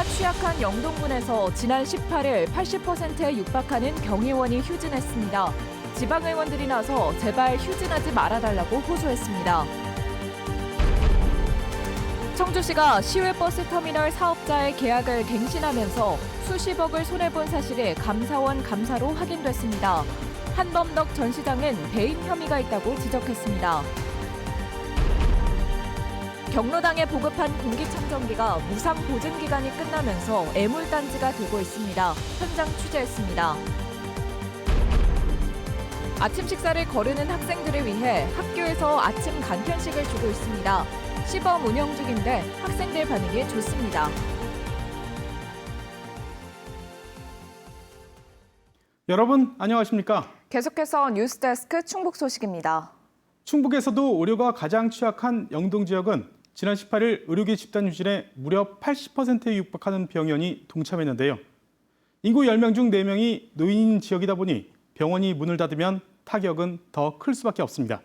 의료가 취약한 영동군에서 지난 18일 80%에 육박하는 병의원이 휴진했습니다. 지방의원들이 나서 제발 휴진하지 말아달라고 호소했습니다. 청주시가 시외버스 터미널 사업자의 계약을 갱신하면서 수십억을 손해본 사실이 감사원 감사로 확인됐습니다. 한범덕 전 시장은 배임 혐의가 있다고 지적했습니다. 경로당에 보급한 공기청정기가 무상 보증 기간이 끝나면서 애물단지가 되고 있습니다. 현장 취재했습니다. 아침 식사를 거르는 학생들을 위해 학교에서 아침 간편식을 주고 있습니다. 시범 운영 중인데 학생들 반응이 좋습니다. 여러분 안녕하십니까? 계속해서 뉴스데스크 충북 소식입니다. 충북에서도 의료가 가장 취약한 영동 지역은 지난 18일 의료기 집단 휴진에 무려 80%에 육박하는 병원이 동참했는데요. 인구 10명 중 4명이 노인인 지역이다 보니 병원이 문을 닫으면 타격은 더 클 수밖에 없습니다.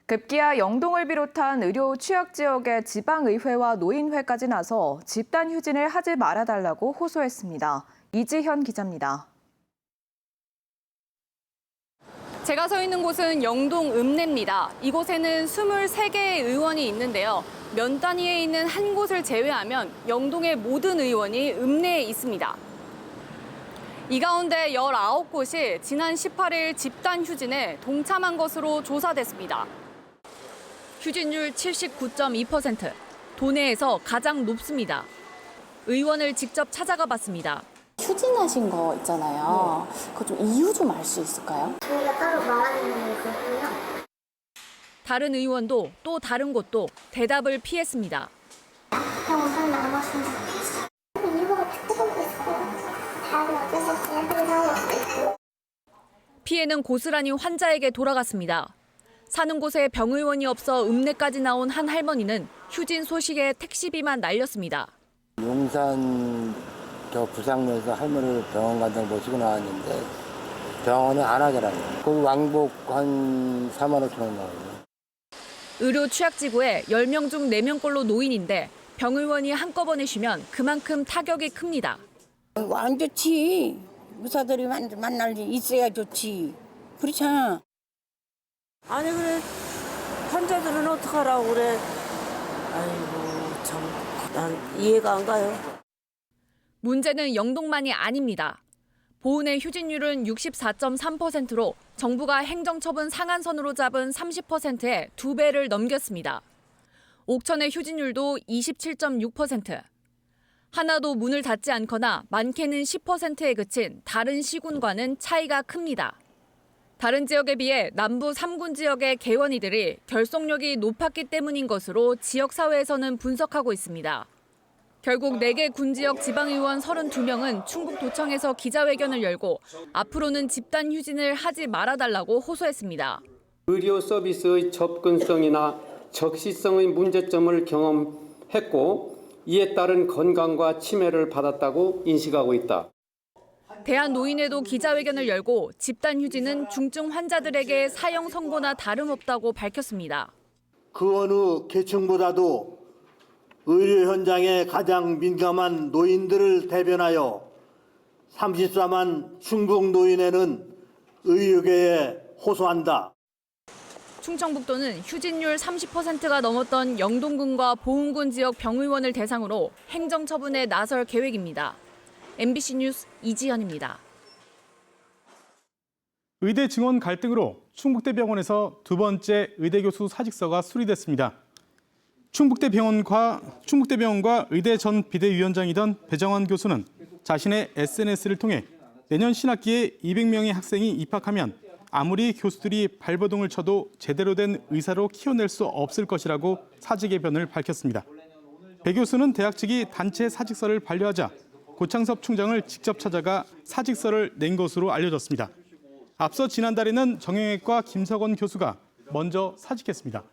급기야 영동을 비롯한 의료 취약 지역의 지방의회와 노인회까지 나서 집단 휴진을 하지 말아달라고 호소했습니다. 이지현 기자입니다. 제가 서 있는 곳은 영동 읍내입니다. 이곳에는 23개의 의원이 있는데요. 면 단위에 있는 한 곳을 제외하면 영동의 모든 의원이 읍내에 있습니다. 이 가운데 19곳이 지난 18일 집단 휴진에 동참한 것으로 조사됐습니다. 휴진율 79.2%, 도내에서 가장 높습니다. 의원을 직접 찾아가 봤습니다. 휴진하신 거 있잖아요. 그거 좀 이유 좀 알 수 있을까요? 저희가 따로 말하는 건 그렇고요. 다른 의원도 또 다른 곳도 대답을 피했습니다. 형 우선 남았습니다. 이유가 축구도 있고 다른 어쩔 수 없이 애들이 상관없고 있고. 피해는 고스란히 환자에게 돌아갔습니다. 사는 곳에 병의원이 없어 읍내까지 나온 한 할머니는 휴진 소식에 택시비만 날렸습니다. 용산 저 부상내에서 할머니를 병원 간다고 모시고 나왔는데 병원은 안 하더라고요. 그 왕복 한 4만 5천 원 나와요. 의료 취약지구에 10명 중 4명꼴로 노인인데 병의원이 한꺼번에 쉬면 그만큼 타격이 큽니다. 안 좋지. 의사들이 만날 일 있어야 좋지. 그렇잖아. 아니 그래 환자들은 어떡하라고 그래. 아이고 참 난 이해가 안 가요. 문제는 영동만이 아닙니다. 보은의 휴진율은 64.3%로 정부가 행정처분 상한선으로 잡은 30%에 2배를 넘겼습니다. 옥천의 휴진율도 27.6%. 하나도 문을 닫지 않거나 많게는 10%에 그친 다른 시군과는 차이가 큽니다. 다른 지역에 비해 남부 3군 지역의 개원이들이 결속력이 높았기 때문인 것으로 지역사회에서는 분석하고 있습니다. 결국 4개 군지역 지방의원 32명은 충북도청에서 기자회견을 열고 앞으로는 집단 휴진을 하지 말아달라고 호소했습니다. 의료 서비스의 접근성이나 적시성의 문제점을 경험했고 이에 따른 건강과 치매를 받았다고 인식하고 있다. 대한노인회도 기자회견을 열고 집단 휴진은 중증 환자들에게 사형 선고나 다름없다고 밝혔습니다. 그 어느 계층보다도 의료 현장에 가장 민감한 노인들을 대변하여 34만 충북 노인회는 의료계에 호소한다. 충청북도는 휴진율 30%가 넘었던 영동군과 보은군 지역 병의원을 대상으로 행정처분에 나설 계획입니다. MBC 뉴스 이지연입니다. 의대 증원 갈등으로 충북대병원에서 두 번째 의대 교수 사직서가 수리됐습니다. 충북대병원과 의대 전 비대위원장이던 배정환 교수는 자신의 SNS를 통해 내년 신학기에 200명의 학생이 입학하면 아무리 교수들이 발버둥을 쳐도 제대로 된 의사로 키워낼 수 없을 것이라고 사직 의견을 밝혔습니다. 배 교수는 대학 측이 단체 사직서를 반려하자 고창섭 총장을 직접 찾아가 사직서를 낸 것으로 알려졌습니다. 앞서 지난달에는 정형외과 김석원 교수가 먼저 사직했습니다.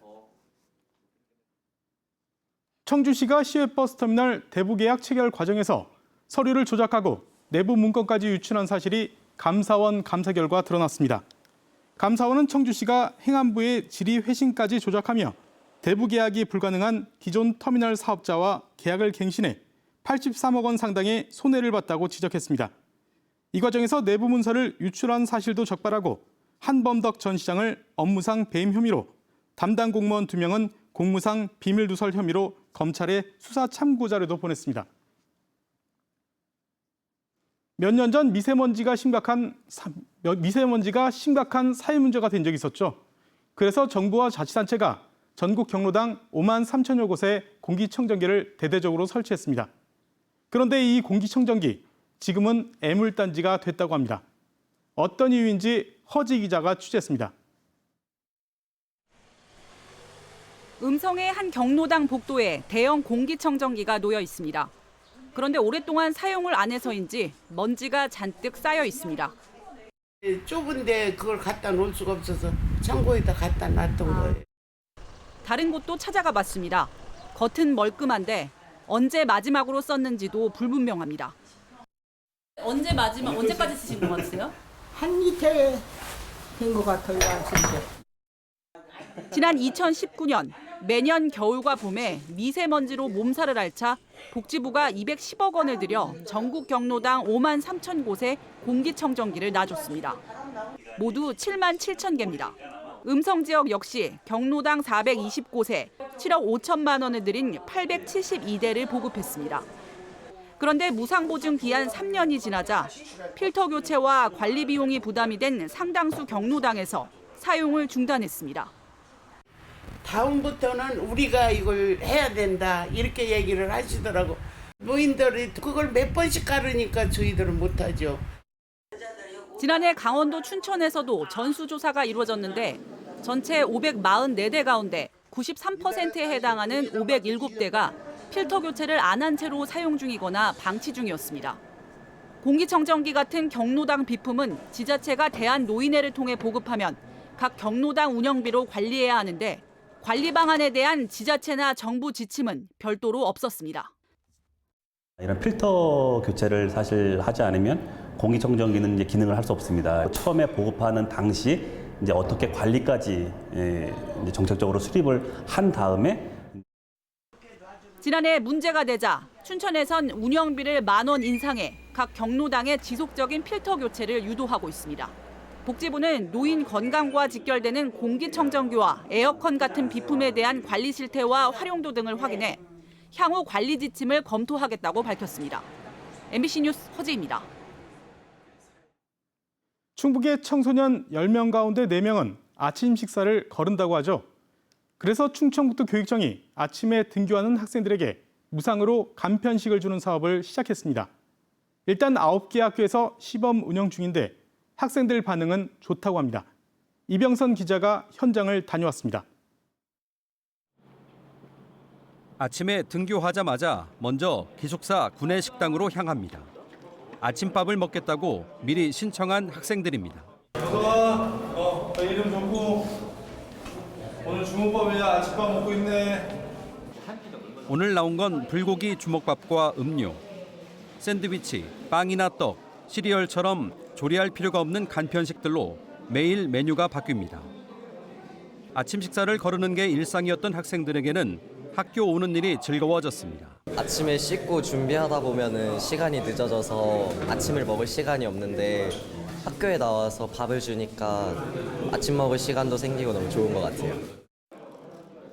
청주시가 시외버스터미널 대부계약 체결 과정에서 서류를 조작하고 내부 문건까지 유출한 사실이 감사원 감사 결과 드러났습니다. 감사원은 청주시가 행안부의 질의 회신까지 조작하며 대부계약이 불가능한 기존 터미널 사업자와 계약을 갱신해 83억 원 상당의 손해를 봤다고 지적했습니다. 이 과정에서 내부 문서를 유출한 사실도 적발하고 한범덕 전 시장을 업무상 배임 혐의로, 담당 공무원 2명은 공무상 비밀 누설 혐의로 검찰에 수사 참고 자료도 보냈습니다. 몇 년 전 미세먼지가 심각한 사회 문제가 된 적이 있었죠. 그래서 정부와 자치단체가 전국 경로당 5만 3천여 곳에 공기청정기를 대대적으로 설치했습니다. 그런데 이 공기청정기, 지금은 애물단지가 됐다고 합니다. 어떤 이유인지 허지 기자가 취재했습니다. 음성의 한 경로당 복도에 대형 공기청정기가 놓여 있습니다. 그런데 오랫동안 사용을 안 해서인지 먼지가 잔뜩 쌓여 있습니다. 좁은데 그걸 갖다 놓을 수가 없어서 창고에다 갖다 놨던 거예요. 다른 곳도 찾아가 봤습니다. 겉은 멀끔한데 언제 마지막으로 썼는지도 불분명합니다. 언제까지 쓰신 것 같으세요? 한 이틀 된 것 같아요. 지난 2019년 매년 겨울과 봄에 미세먼지로 몸살을 앓자 복지부가 210억 원을 들여 전국 경로당 5만 3천 곳에 공기청정기를 놔줬습니다. 모두 7만 7천 개입니다. 음성 지역 역시 경로당 420곳에 7억 5천만 원을 들인 872대를 보급했습니다. 그런데 무상보증 기한 3년이 지나자 필터 교체와 관리 비용이 부담이 된 상당수 경로당에서 사용을 중단했습니다. 다음부터는 우리가 이걸 해야 된다 이렇게 얘기를 하시더라고. 노인들이 그걸 몇 번씩 가르니까 저희들은 못하죠. 지난해 강원도 춘천에서도 전수조사가 이루어졌는데 전체 544대 가운데 93%에 해당하는 507대가 필터 교체를 안 한 채로 사용 중이거나 방치 중이었습니다. 공기청정기 같은 경로당 비품은 지자체가 대한노인회를 통해 보급하면 각 경로당 운영비로 관리해야 하는데 관리 방안에 대한 지자체나 정부 지침은 별도로 없었습니다. 이런 필터 교체를 사실 하지 않으면 공기청정기는 이제 기능을 할 수 없습니다. 처음에 보급하는 당시 이제 어떻게 관리까지 이제 정책적으로 수립을 한 다음에 지난해 문제가 되자 춘천에선 운영비를 10,000원 인상해 각 경로당의 지속적인 필터 교체를 유도하고 있습니다. 복지부는 노인 건강과 직결되는 공기청정기와 에어컨 같은 비품에 대한 관리 실태와 활용도 등을 확인해 향후 관리 지침을 검토하겠다고 밝혔습니다. MBC 뉴스 허지입니다. 충북의 청소년 10명 가운데 4명은 아침 식사를 거른다고 하죠. 그래서 충청북도 교육청이 아침에 등교하는 학생들에게 무상으로 간편식을 주는 사업을 시작했습니다. 일단 9개 학교에서 시범 운영 중인데 학생들 반응은 좋다고 합니다. 이병선 기자가 현장을 다녀왔습니다. 아침에 등교하자마자 먼저 기숙사 구내식당으로 향합니다. 아침밥을 먹겠다고 미리 신청한 학생들입니다. 이름 좋고 오늘 주문법이야 아침밥 먹고 있네. 오늘 나온 건 불고기 주먹밥과 음료, 샌드위치, 빵이나 떡, 시리얼처럼 조리할 필요가 없는 간편식들로 매일 메뉴가 바뀝니다. 아침 식사를 거르는 게 일상이었던 학생들에게는 학교 오는 일이 즐거워졌습니다. 아침에 씻고 준비하다 보면은 시간이 늦어져서 아침을 먹을 시간이 없는데 학교에 나와서 밥을 주니까 아침 먹을 시간도 생기고 너무 좋은 것 같아요.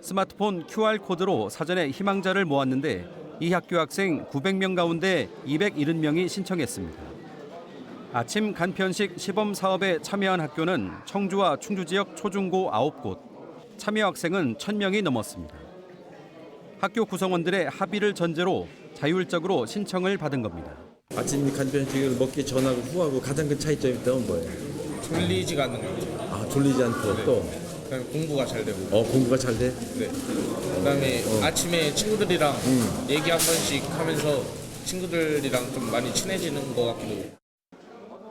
스마트폰 QR코드로 사전에 희망자를 모았는데 이 학교 학생 900명 가운데 270명이 신청했습니다. 아침 간편식 시범 사업에 참여한 학교는 청주와 충주 지역 초중고 9곳, 참여 학생은 1,000명이 넘었습니다. 학교 구성원들의 합의를 전제로 자율적으로 신청을 받은 겁니다. 아침 간편식을 먹기 전하고 후하고 가장 큰 차이점이 있다면 뭐예요? 졸리지가 않는 거죠. 아, 졸리지 않고 또? 그다음에 공부가 잘 되고. 공부가 잘 돼? 네. 그다음에 아침에 친구들이랑 얘기 한 번씩 하면서 친구들이랑 좀 많이 친해지는 것 같고.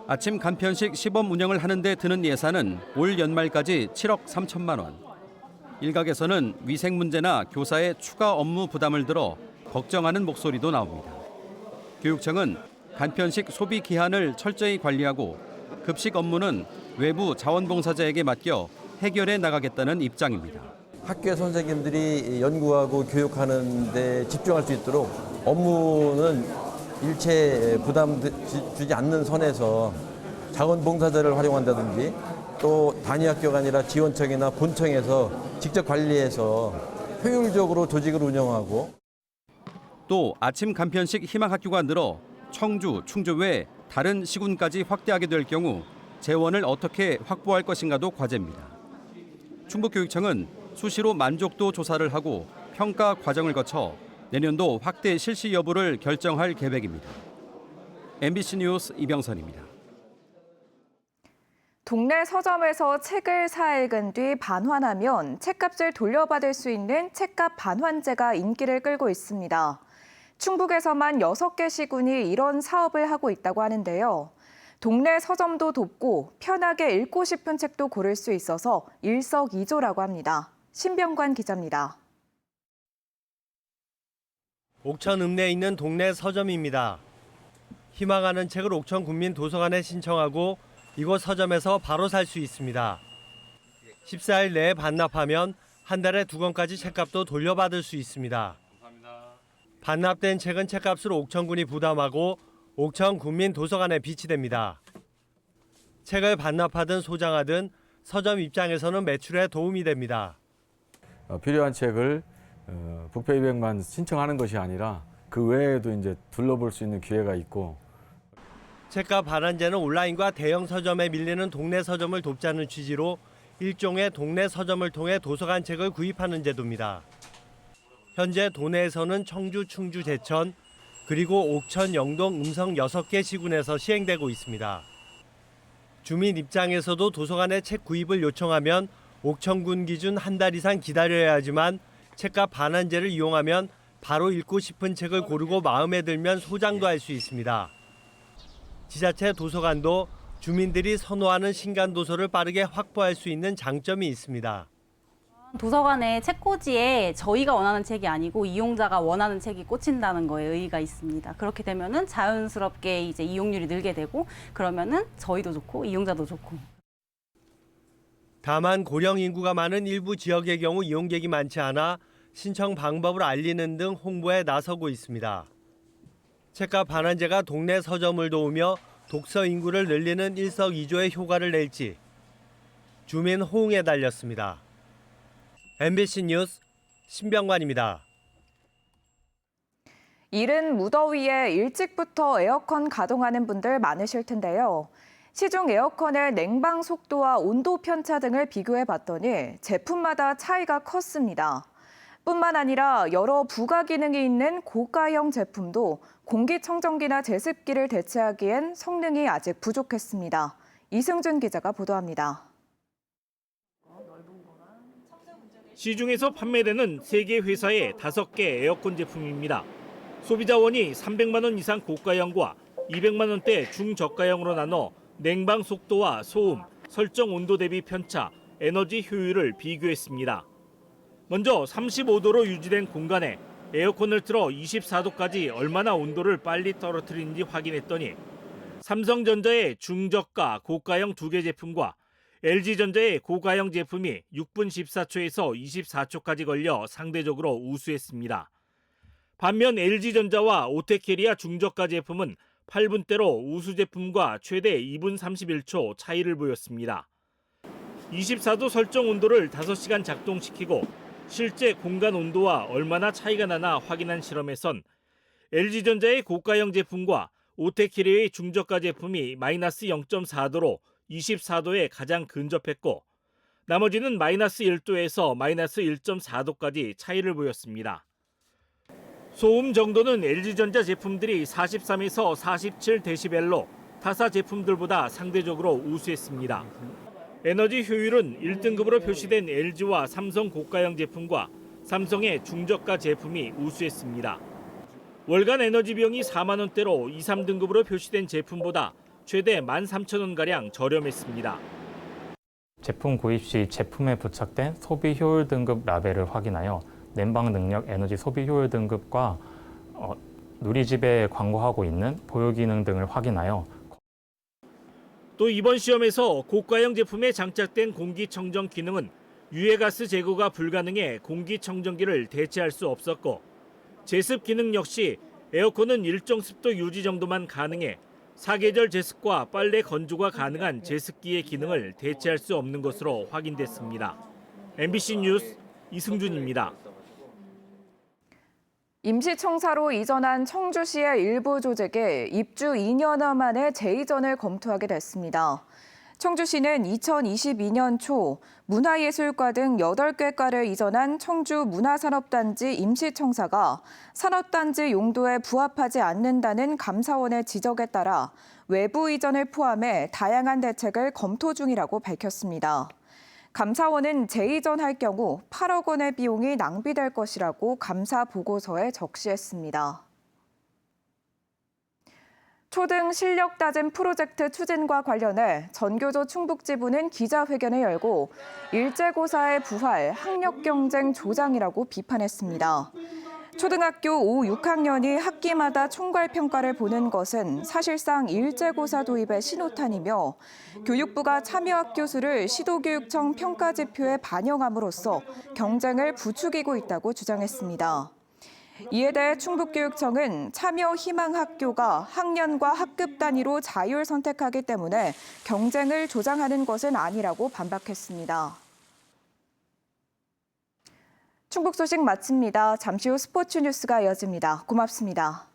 아침 간편식 시범 운영을 하는 데 드는 예산은 올 연말까지 7억 3천만 원. 일각에서는 위생 문제나 교사의 추가 업무 부담을 들어 걱정하는 목소리도 나옵니다. 교육청은 간편식 소비 기한을 철저히 관리하고 급식 업무는 외부 자원봉사자에게 맡겨 해결해 나가겠다는 입장입니다. 학교 선생님들이 연구하고 교육하는 데 집중할 수 있도록 업무는 일체 부담 주지 않는 선에서 자원봉사자를 활용한다든지 또 단위 학교가 아니라 지원청이나 본청에서 직접 관리해서 효율적으로 조직을 운영하고 또 아침 간편식 희망학교가 늘어 청주, 충주 외 다른 시군까지 확대하게 될 경우 재원을 어떻게 확보할 것인가도 과제입니다. 충북교육청은 수시로 만족도 조사를 하고 평가 과정을 거쳐 내년도 확대 실시 여부를 결정할 계획입니다. MBC 뉴스 이병선입니다. 동네 서점에서 책을 사 읽은 뒤 반환하면 책값을 돌려받을 수 있는 책값 반환제가 인기를 끌고 있습니다. 충북에서만 6개 시군이 이런 사업을 하고 있다고 하는데요. 동네 서점도 돕고 편하게 읽고 싶은 책도 고를 수 있어서 일석이조라고 합니다. 신병관 기자입니다. 옥천 읍내에 있는 동네 서점입니다. 희망하는 책을 옥천 군민도서관에 신청하고 이곳 서점에서 바로 살 수 있습니다. 14일 내에 반납하면 한 달에 2권까지 책값도 돌려받을 수 있습니다. 반납된 책은 책값을 옥천군이 부담하고 옥천 군민도서관에 비치됩니다. 책을 반납하든 소장하든 서점 입장에서는 매출에 도움이 됩니다. 필요한 책을 북페이백만 신청하는 것이 아니라 그 외에도 이제 둘러볼 수 있는 기회가 있고 책값 반환제는 온라인과 대형 서점에 밀리는 동네 서점을 돕자는 취지로 일종의 동네 서점을 통해 도서관 책을 구입하는 제도입니다. 현재 도내에서는 청주, 충주, 제천, 그리고 옥천, 영동, 음성 6개 시군에서 시행되고 있습니다. 주민 입장에서도 도서관에 책 구입을 요청하면 옥천군 기준 한 달 이상 기다려야 하지만 책값 반환제를 이용하면 바로 읽고 싶은 책을 고르고 마음에 들면 소장도 할 수 있습니다. 지자체 도서관도 주민들이 선호하는 신간 도서를 빠르게 확보할 수 있는 장점이 있습니다. 도서관의 책꽂이에 저희가 원하는 책이 아니고 이용자가 원하는 책이 꽂힌다는 거에 의의가 있습니다. 그렇게 되면은 자연스럽게 이제 이용률이 늘게 되고 그러면은 저희도 좋고 이용자도 좋고. 다만 고령 인구가 많은 일부 지역의 경우 이용객이 많지 않아 신청 방법을 알리는 등 홍보에 나서고 있습니다. 책값 반환제가 동네 서점을 도우며 독서 인구를 늘리는 일석이조의 효과를 낼지 주민 호응에 달렸습니다. MBC 뉴스 신병관입니다. 이른 무더위에 일찍부터 에어컨 가동하는 분들 많으실 텐데요. 시중 에어컨의 냉방 속도와 온도 편차 등을 비교해 봤더니 제품마다 차이가 컸습니다. 뿐만 아니라 여러 부가 기능이 있는 고가형 제품도 공기청정기나 제습기를 대체하기엔 성능이 아직 부족했습니다. 이승준 기자가 보도합니다. 시중에서 판매되는 3개 회사의 5개 에어컨 제품입니다. 소비자원이 300만 원 이상 고가형과 200만 원대 중저가형으로 나눠 냉방 속도와 소음, 설정 온도 대비 편차, 에너지 효율을 비교했습니다. 먼저 35도로 유지된 공간에 에어컨을 틀어 24도까지 얼마나 온도를 빨리 떨어뜨리는지 확인했더니 삼성전자의 중저가 고가형 2개 제품과 LG전자의 고가형 제품이 6분 14초에서 24초까지 걸려 상대적으로 우수했습니다. 반면 LG전자와 오테케리아 중저가 제품은 8분대로 우수 제품과 최대 2분 31초 차이를 보였습니다. 24도 설정 온도를 5시간 작동시키고 실제 공간 온도와 얼마나 차이가 나나 확인한 실험에선 LG전자의 고가형 제품과 오테키리의 중저가 제품이 마이너스 0.4도로 24도에 가장 근접했고 나머지는 마이너스 1도에서 마이너스 1.4도까지 차이를 보였습니다. 소음 정도는 LG전자 제품들이 43에서 47데시벨로 타사 제품들보다 상대적으로 우수했습니다. 에너지 효율은 1등급으로 표시된 LG와 삼성 고가형 제품과 삼성의 중저가 제품이 우수했습니다. 월간 에너지 비용이 4만 원대로 2, 3등급으로 표시된 제품보다 최대 13,000원가량 저렴했습니다. 제품 구입 시 제품에 부착된 소비 효율 등급 라벨을 확인하여 냉방 능력 에너지 소비 효율 등급과 누리집에 광고하고 있는 보유 기능 등을 확인하여 또 이번 시험에서 고가형 제품에 장착된 공기청정 기능은 유해가스 제거가 불가능해 공기청정기를 대체할 수 없었고 제습 기능 역시 에어컨은 일정 습도 유지 정도만 가능해 사계절 제습과 빨래 건조가 가능한 제습기의 기능을 대체할 수 없는 것으로 확인됐습니다. MBC 뉴스 이승준입니다. 임시청사로 이전한 청주시의 일부 조직이 입주 2년여 만에 재이전을 검토하게 됐습니다. 청주시는 2022년 초 문화예술과 등 8개 과를 이전한 청주 문화산업단지 임시청사가 산업단지 용도에 부합하지 않는다는 감사원의 지적에 따라 외부 이전을 포함해 다양한 대책을 검토 중이라고 밝혔습니다. 감사원은 재이전할 경우 8억 원의 비용이 낭비될 것이라고 감사 보고서에 적시했습니다. 초등 실력 다짐 프로젝트 추진과 관련해 전교조 충북지부는 기자회견을 열고 일제고사의 부활, 학력 경쟁 조장이라고 비판했습니다. 초등학교 5, 6학년이 학기마다 총괄평가를 보는 것은 사실상 일제고사 도입의 신호탄이며 교육부가 참여학교 수를 시도교육청 평가지표에 반영함으로써 경쟁을 부추기고 있다고 주장했습니다. 이에 대해 충북교육청은 참여 희망 학교가 학년과 학급 단위로 자율 선택하기 때문에 경쟁을 조장하는 것은 아니라고 반박했습니다. 충북 소식 마칩니다. 잠시 후 스포츠 뉴스가 이어집니다. 고맙습니다.